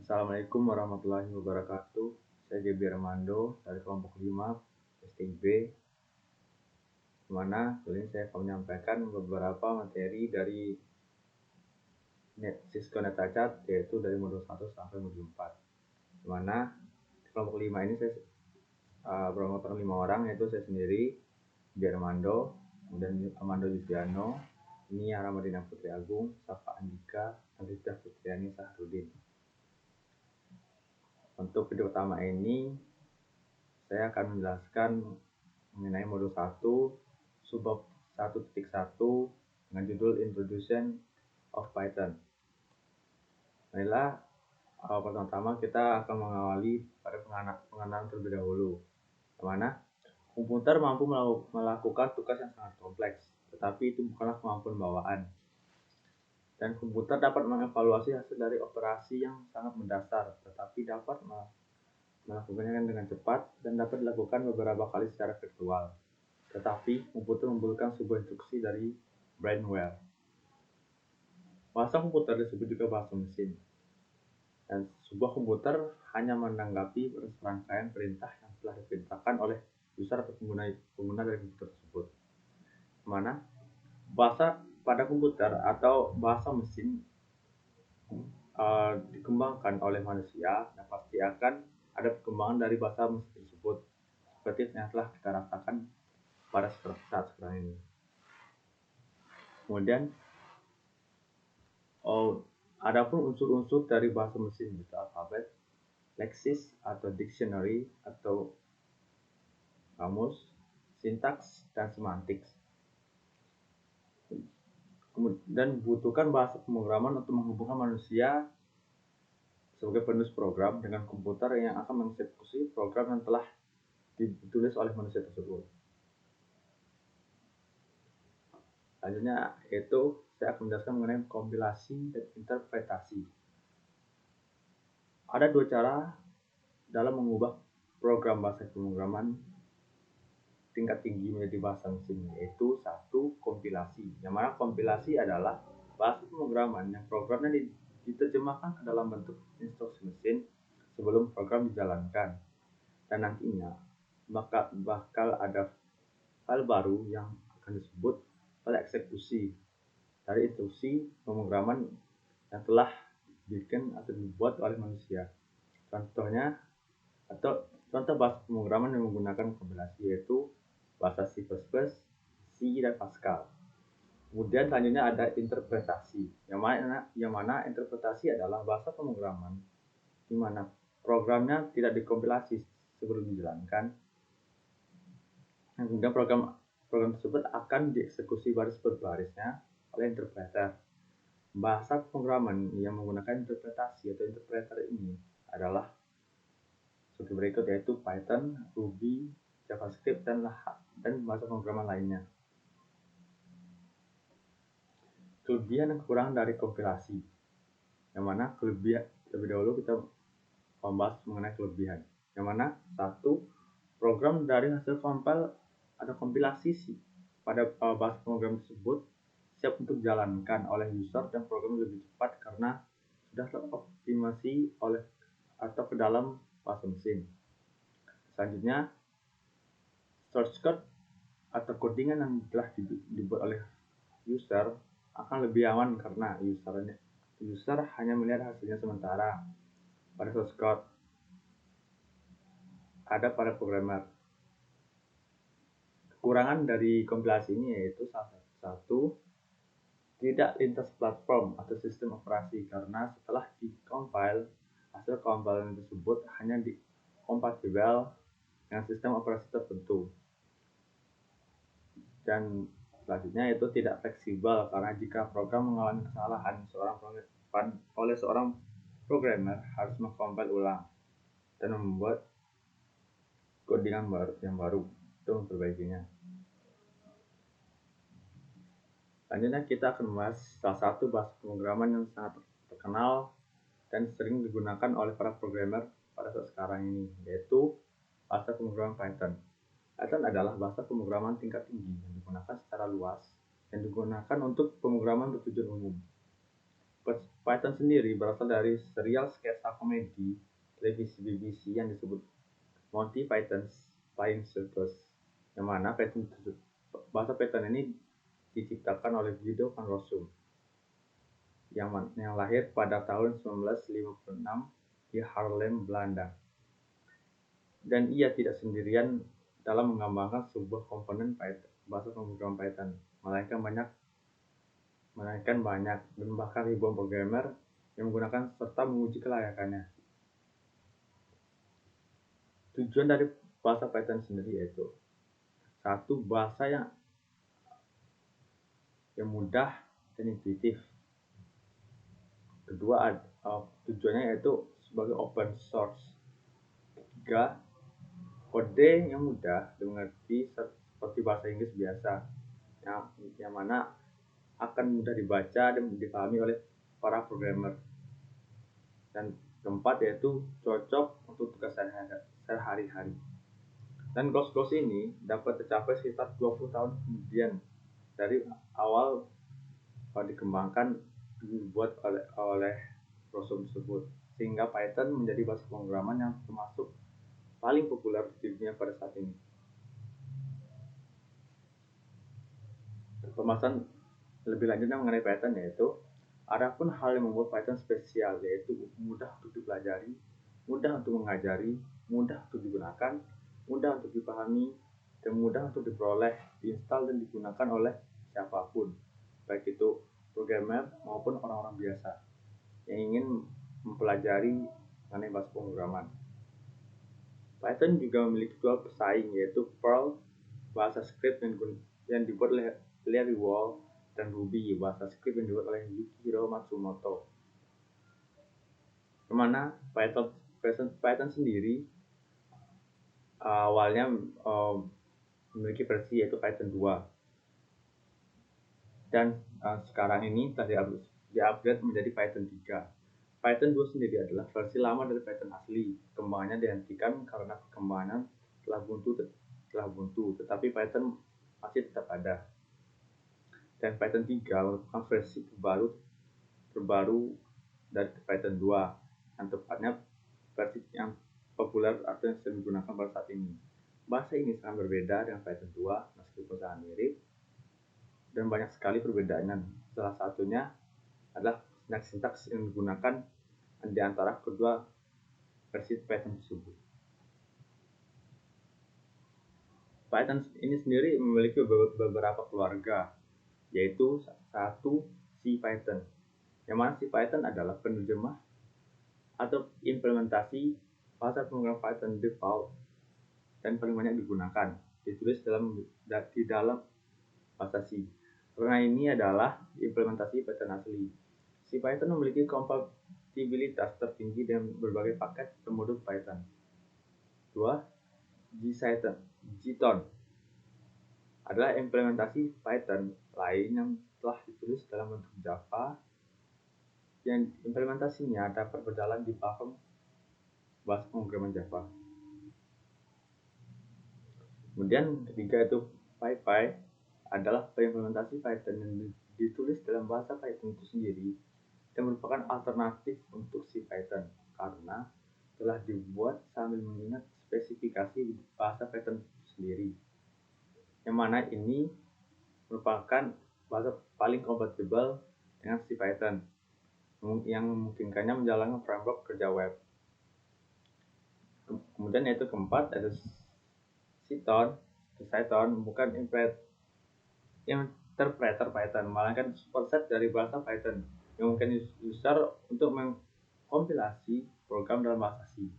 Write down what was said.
Assalamualaikum warahmatullahi wabarakatuh. Saya Gebi Armando dari kelompok 5 STIB, di mana kali ini saya akan menyampaikan beberapa materi dari Cisco NetAcad, yaitu dari modul 1 sampai modul 4. Di mana di kelompok 5 ini saya beranggotakan 5 orang, yaitu saya sendiri, Gebi Armando, kemudian Armando Yusiano, Nia Ramadina Putri Agung, Safa Andika, Alita Putriani Sahrudin. Untuk video pertama ini, saya akan menjelaskan mengenai modul 1 subbab 1.1 dengan judul Introduction of Python. Baiklah, pertama-tama kita akan mengawali pada pengenalan terlebih dahulu, di mana komputer mampu melakukan tugas yang sangat kompleks, tetapi itu bukanlah kemampuan bawaan. Dan komputer dapat mengevaluasi hasil dari operasi yang sangat mendasar, tetapi dapat melakukannya dengan cepat dan dapat dilakukan beberapa kali secara virtual. Tetapi komputer membutuhkan sebuah instruksi dari brainware. Bahasa komputer disebut juga bahasa mesin. Dan sebuah komputer hanya menanggapi serangkaian perintah yang telah diperintahkan oleh user atau pengguna dari komputer tersebut. Mana bahasa pada komputer atau bahasa mesin dikembangkan oleh manusia, dan pasti akan ada perkembangan dari bahasa mesin tersebut, seperti yang telah kita rasakan pada saat sekarang ini. Kemudian adapun unsur-unsur dari bahasa mesin yaitu alfabet, leksis atau dictionary atau kamus, sintaks dan semantik. Dan membutuhkan bahasa pemrograman untuk menghubungkan manusia sebagai penulis program dengan komputer yang akan mengeksekusi program yang telah ditulis oleh manusia tersebut. Selanjutnya yaitu saya akan menjelaskan mengenai kompilasi dan interpretasi. Ada dua cara dalam mengubah program bahasa pemrograman tingkat tinggi menjadi bahasa mesin, yaitu satu, kompilasi. Yang mana kompilasi adalah bahasa pemrograman yang programnya diterjemahkan ke dalam bentuk instruksi mesin sebelum program dijalankan, dan nantinya bakal ada file baru yang akan disebut file eksekusi dari instruksi pemrograman yang telah dibikin atau dibuat oleh manusia. Contohnya atau contoh bahasa pemrograman yang menggunakan kompilasi yaitu bahasa C++, C dan Pascal. Kemudian selanjutnya ada interpretasi, yang mana interpretasi adalah bahasa pemrograman di mana programnya tidak dikompilasi sebelum dijalankan. Dan kemudian program tersebut akan dieksekusi baris per barisnya oleh interpreter. Bahasa pemrograman yang menggunakan interpretasi atau interpreter ini adalah seperti berikut, yaitu Python, Ruby, JavaScript, dan bahasa pemrograman lainnya. Kelebihan dan kekurangan dari kompilasi, yang mana kelebihan lebih dahulu kita membahas mengenai kelebihan, yang mana satu, program dari hasil compile atau kompilasi pada bahasa pemrograman tersebut siap untuk dijalankan oleh user dan program lebih cepat karena sudah teroptimasi oleh atau ke dalam bahasa mesin. Selanjutnya, source code atau codingan yang telah dibuat oleh user akan lebih aman karena user hanya melihat hasilnya sementara pada source code ada pada programmer. Kekurangan dari kompilasi ini yaitu satu, tidak lintas platform atau sistem operasi karena setelah di-compile, hasil compilan tersebut hanya kompatibel dengan sistem operasi tertentu. Dan selanjutnya itu tidak fleksibel karena jika program mengalami kesalahan, seorang programmer harus mengcompile ulang dan membuat codingan yang baru untuk memperbaikinya. Selanjutnya kita akan membahas salah satu bahasa pemrograman yang sangat terkenal dan sering digunakan oleh para programmer pada saat sekarang ini, yaitu bahasa pemrograman Python. Python adalah bahasa pemrograman tingkat tinggi yang digunakan secara luas dan digunakan untuk pemrograman bertujuan umum. Python sendiri berasal dari serial sketsa komedi televisi BBC yang disebut Monty Python's Flying Circus, yang mana bahasa Python ini diciptakan oleh Guido van Rossum yang lahir pada tahun 1956 di Haarlem, Belanda. Dan ia tidak sendirian dalam mengembangkan sebuah komponen Python, bahasa pemrograman Python, melainkan banyak dan bahkan ribuan programmer yang menggunakan serta menguji kelayakannya. Tujuan dari bahasa Python sendiri yaitu satu, bahasa yang mudah dan intuitif. Kedua, tujuannya yaitu sebagai open source. Ketiga, kode yang mudah dimengerti seperti bahasa Inggris biasa, yang mana akan mudah dibaca dan dipahami oleh para programmer. Dan keempat yaitu cocok untuk tugas sehari-hari. Dan goals ini dapat tercapai sekitar 20 tahun kemudian dari awal dikembangkan dibuat oleh Rossum tersebut, sehingga Python menjadi bahasa pemrograman yang termasuk paling populer di dunia pada saat ini. Pembahasan lebih lanjutnya mengenai Python yaitu adapun hal yang membuat Python spesial yaitu mudah untuk dipelajari, mudah untuk mengajari, mudah untuk digunakan, mudah untuk dipahami, dan mudah untuk diperoleh, diinstal dan digunakan oleh siapapun, baik itu programmer maupun orang-orang biasa yang ingin mempelajari mengenai bahasa pemrograman. Python juga memiliki dua pesaing yaitu Perl, bahasa script yang dibuat oleh Larry Wall, dan Ruby, bahasa script yang dibuat oleh Yukihiro Matsumoto. Kemana Python sendiri awalnya memiliki versi yaitu Python 2 dan sekarang ini telah di-upgrade menjadi Python 3. Python 2 sendiri adalah versi lama dari Python asli. Kembangannya dihentikan karena perkembangan telah buntu, tetapi Python masih tetap ada. Dan Python 3 merupakan versi terbaru dari Python 2, yang tepatnya versi yang populer atau yang sering digunakan pada saat ini. Bahasa ini sangat berbeda dengan Python 2 meskipun sangat mirip, dan banyak sekali perbedaannya. Salah satunya adalah sintaks yang digunakan di antara kedua versi Python tersebut. Python ini sendiri memiliki beberapa keluarga, yaitu satu, CPython, yang mana CPython adalah penerjemah atau implementasi bahasa pemrograman Python default dan paling banyak digunakan, ditulis di dalam bahasa C. Karena ini adalah implementasi Python asli. CPython memiliki kompatibilitas tertinggi dengan berbagai paket pemodul Python. 2. Jython adalah implementasi Python lain yang telah ditulis dalam bentuk Java, yang implementasinya dapat berjalan di platform bahasa pemrograman Java. Kemudian ketiga itu PyPy adalah implementasi Python yang ditulis dalam bahasa Python itu sendiri dan merupakan alternatif untuk CPython karena telah dibuat sambil mengingat spesifikasi bahasa Python itu sendiri, yang mana ini merupakan bahasa paling kompatibel dengan CPython yang memungkinkannya menjalankan framework kerja web. Kemudian yaitu keempat ada Python bukan interpreter Python, melainkan superset dari bahasa Python yang mungkin user untuk mengkompilasi program dalam bahasa C.